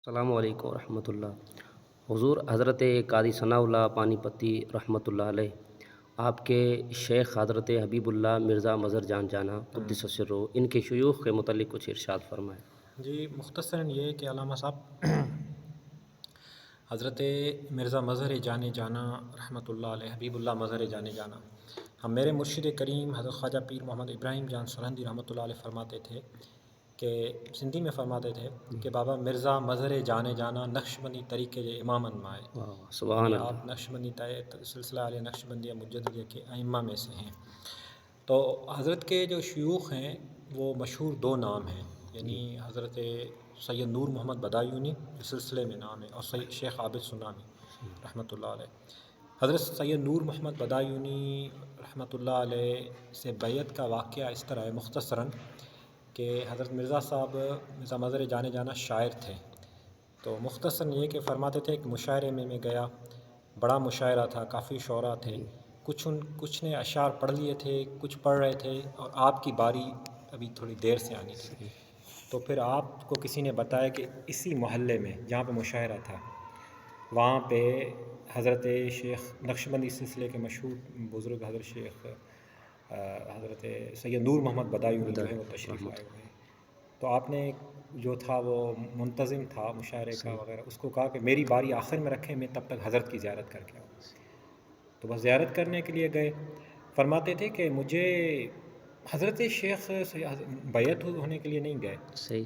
السلام علیکم ورحمۃ اللہ۔ حضور حضرت قاضی ثناء اللہ پانی پتی رحمۃ اللہ علیہ، آپ کے شیخ حضرت حبیب اللہ مرزا مظہر جان جانا قدس سرہ، ان کے شیوخ کے متعلق کچھ ارشاد فرمائیں۔ جی مختصراً یہ کہ علامہ صاحب حضرت مرزا مظہر جانے جانا رحمۃ اللہ علیہ، حبیب اللہ مظہر جانے جانا، ہم میرے مرشد کریم حضرت خواجہ پیر محمد ابراہیم جان سرہندی رحمۃ اللہ علیہ فرماتے تھے کہ سندھی میں فرماتے تھے کہ بابا مرزا مظہر جانے جانا نقشبندی طریقے کے امامن مائے، واہ واہ، سبحان یعنی اللہ۔ آپ نقشبندی سلسلہ علیہ نقشبندیہ مجددیہ کے ائمہ میں سے ہیں۔ تو حضرت کے جو شیوخ ہیں وہ مشہور دو نام ہیں، یعنی حضرت سید نور محمد بدایونی جو سلسلے میں نام ہے، اور سید شیخ عابد سنانی رحمۃ اللہ علیہ۔ حضرت سید نور محمد بدایونی رحمۃ اللہ علیہ سے بیعت کا واقعہ اس طرح ہے مختصراً کہ حضرت مرزا صاحب مرزا مظہر جانے جانا شاعر تھے، تو مختصراً یہ کہ فرماتے تھے کہ مشاعرے میں گیا، بڑا مشاعرہ تھا، کافی شعراء تھے، کچھ نے اشعار پڑھ لیے تھے، کچھ پڑھ رہے تھے، اور آپ کی باری ابھی تھوڑی دیر سے آنی تھی۔ تو پھر آپ کو کسی نے بتایا کہ اسی محلے میں جہاں پہ مشاعرہ تھا وہاں پہ حضرت شیخ نقشبندی سلسلے کے مشہور بزرگ حضرت شیخ حضرت سید نور محمد بدایونی جو ہے وہ تشریف رحمۃ لائے ہوئے ہیں۔ تو آپ نے جو تھا وہ منتظم تھا مشاعرے کا صحیح۔ وغیرہ، اس کو کہا کہ میری باری آخر میں رکھیں، میں تب تک حضرت کی زیارت کر کے آؤں۔ تو بس زیارت کرنے کے لیے گئے، فرماتے تھے کہ مجھے حضرت شیخ سے بیعت ہونے کے لیے نہیں گئے، صحیح۔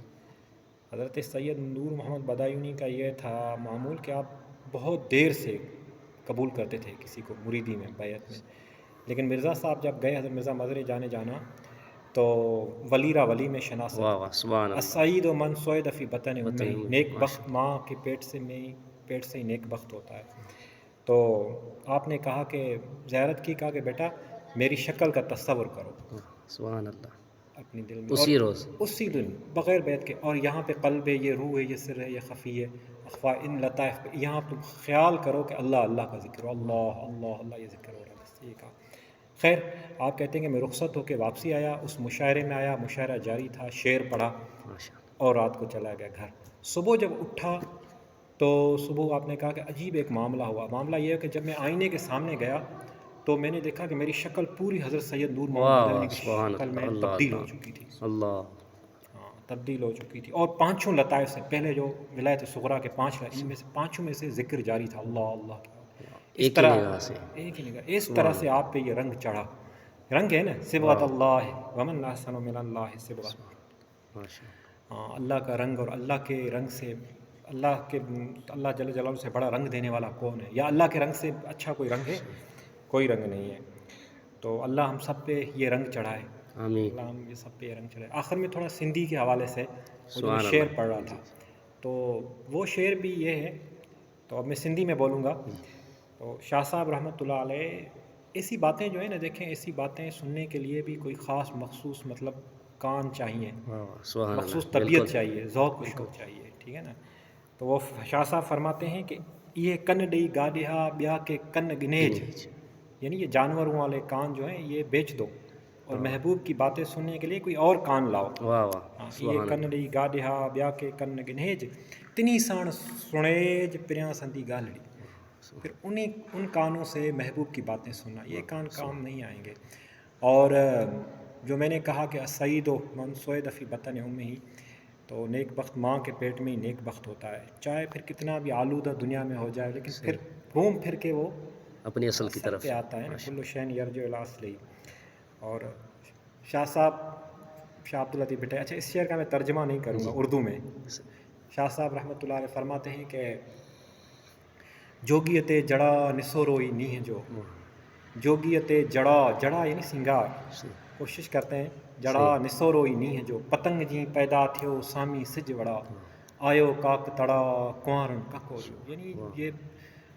حضرت سید نور محمد بدایونی کا یہ تھا معمول کہ آپ بہت دیر سے قبول کرتے تھے کسی کو مریدی میں بیعت میں، لیکن مرزا صاحب جب گئے حضرت مرزا مظہر جانے جانا تو ولیرہ ولی میں واہ شناست، واہ، سبحان اللہ۔ السعید و من سعد فی بطن امہ، بتائیے مجھے، نیک ماشاء بخت ماں کے پیٹ سے ہی نیک بخت ہوتا ہے۔ تو آپ نے کہا کہ زیارت کی، کہا کہ بیٹا میری شکل کا تصور کرو اللہ، سبحان اللہ، اپنی دل میں، اور اسی روز۔ اسی دن بغیر بیت کے، اور یہاں پہ قلب ہے، یہ روح ہے، یہ سر ہے، یہ خفی ہے، اخفا ان لطائف پہ یہاں تم خیال کرو کہ اللہ اللہ کا ذکر ہو، اللہ اللہ اللہ یہ ذکر ہو رہا ہے، بس یہ کہا۔ خیر آپ کہتے ہیں کہ میں رخصت ہو کے واپسی آیا، اس مشاعرے میں آیا، مشاعرہ جاری تھا، شعر پڑھا ماشاء اللہ۔ اور رات کو چلا گیا گھر۔ صبح جب اٹھا تو صبح آپ نے کہا کہ عجیب ایک معاملہ ہوا۔ معاملہ یہ ہے کہ جب میں آئینے کے سامنے گیا تو میں نے دیکھا کہ میری شکل پوری حضرت سید نور محمد واہ بدایونی واہ، کی سبحان شکل اللہ، میں اللہ تبدیل ہو اللہ، چکی تھی، اللہ۔ ہاں تبدیل ہو چکی تھی، اور پانچوں لطائف سے پہلے جو ولایت صغریٰ کے پانچ ان میں سے پانچوں میں سے ذکر جاری تھا، اللہ اللہ کی۔ اس ایک ہی طرح نگاہ سے، ایک ہی نگاہ، اس طرح سبحان سے اللہ۔ آپ پہ یہ رنگ چڑھا، رنگ ہے نا صبغۃ واہ، اللہ ومن احسن من اللہ صبغہ، ماشاء اللہ۔ ہاں اللہ کا رنگ، اور اللہ کے رنگ سے اللہ جل جلالہ سے بڑا رنگ دینے والا کون ہے، یا اللہ کے رنگ سے اچھا کوئی رنگ ہے؟ کوئی رنگ نہیں ہے۔ تو اللہ ہم سب پہ یہ رنگ چڑھائے، آمین، اللہ ہم یہ سب پہ یہ رنگ چڑھائے۔ آخر میں تھوڑا سندھی کے حوالے سے وہ جو میں سبحان شعر اللہ۔ پڑھ رہا جی تھا، تو وہ شعر بھی یہ ہے، تو اب میں سندھی میں بولوں گا۔ جی، تو شاہ صاحب رحمۃ اللہ علیہ، ایسی باتیں جو ہے نا، دیکھیں ایسی باتیں سننے کے لیے بھی کوئی خاص مخصوص مطلب کان چاہیے، واہ واہ، سبحان مخصوص اللہ، بالکل طبیعت چاہیے، ذوق و بالکل۔ شوق چاہیے، ٹھیک ہے نا۔ تو وہ شاہ صاحب فرماتے ہیں کہ یہ کن ڈئی گاڈیا بیا کے کن گنیج، گنیج، یعنی یہ جانوروں والے کان جو ہیں یہ بیچ دو، اور واہ محبوب کی باتیں سننے کے لیے کوئی اور کان لاؤ۔ واہ واہ، ہاں یہ سبحان کن اللہ۔ ڈئی گاڈیا بیا کے کن گنیج، تنی سان سنیج پریاں سندی گالڑی، پھر ان کانوں سے محبوب کی باتیں سننا، یہ کان کام نہیں آئیں گے۔ اور جو میں نے کہا کہ سعید و من سعد فی بطن امہ، تو نیک بخت ماں کے پیٹ میں ہی نیک بخت ہوتا ہے، چاہے پھر کتنا بھی آلودہ دنیا میں ہو جائے، لیکن پھر صحیح، گھوم پھر کے وہ اپنی اصل کی اصل طرف، پہ آتا ہے نا، ماشاء کل اللہ۔ شین یرجع الی اصلہ۔ اور شاہ صاحب، شاہ عبداللطیف بھٹائی، اچھا اس شعر کا میں ترجمہ نہیں کروں گا جی، اردو میں۔ شاہ صاحب رحمۃ اللہ علیہ فرماتے ہیں کہ جوگیتے جڑا نسوروئی نیہ جو، جوگیتے جڑا، جڑا یعنی سنگار، صحیح، کوشش کرتے ہیں، جڑا صحیح، نسوروئی نیہ جو، پتنگ جی پیدا تھیو سامی سج وڑا، آیو کاک تڑا کنوارن ککوریو، یعنی واہ، یہ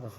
واہ،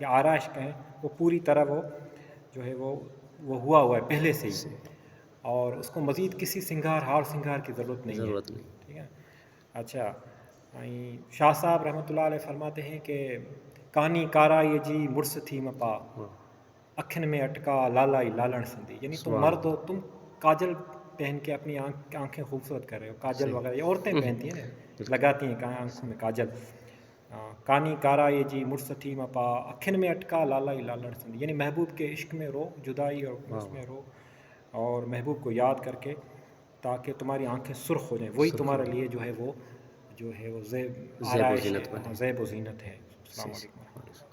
یا آرائش کہیں، وہ پوری طرح وہ جو ہے وہ وہ ہوا ہوا ہے پہلے سے ہی، اور اس کو مزید کسی ہار سنگار کی ضرورت نہیں ہے. ضرورت نہیں. ٹھیک ہے. اچھا شاہ صاحب رحمۃ اللہ علیہ فرماتے ہیں کہ کانی کارا یہ جی مرس تھی مپا اکھن میں اٹکا لالائی لالن سندھی، یعنی تم سبحان مرد ہو، تم کاجل پہن کے اپنی آنکھیں خوبصورت کر رہے ہو. کاجل وغیرہ یہ عورتیں پہنتی ہیں نا، لگاتی ہیں آنکھوں میں کاجل. کانی کارا یہ جی مرس تھی مپا اکھن میں اٹکا لالائی لالن سندھی، یعنی محبوب کے عشق میں رو، جدائی اور اس میں رو، اور محبوب کو یاد کر کے تاکہ تمہاری آنکھیں سرخ ہو جائیں. وہی تمہارے لیے جو ہے وہ زیب زیب و آرائش زینت ہے، بنے. زیب و زینت ہے. السلام علیکم.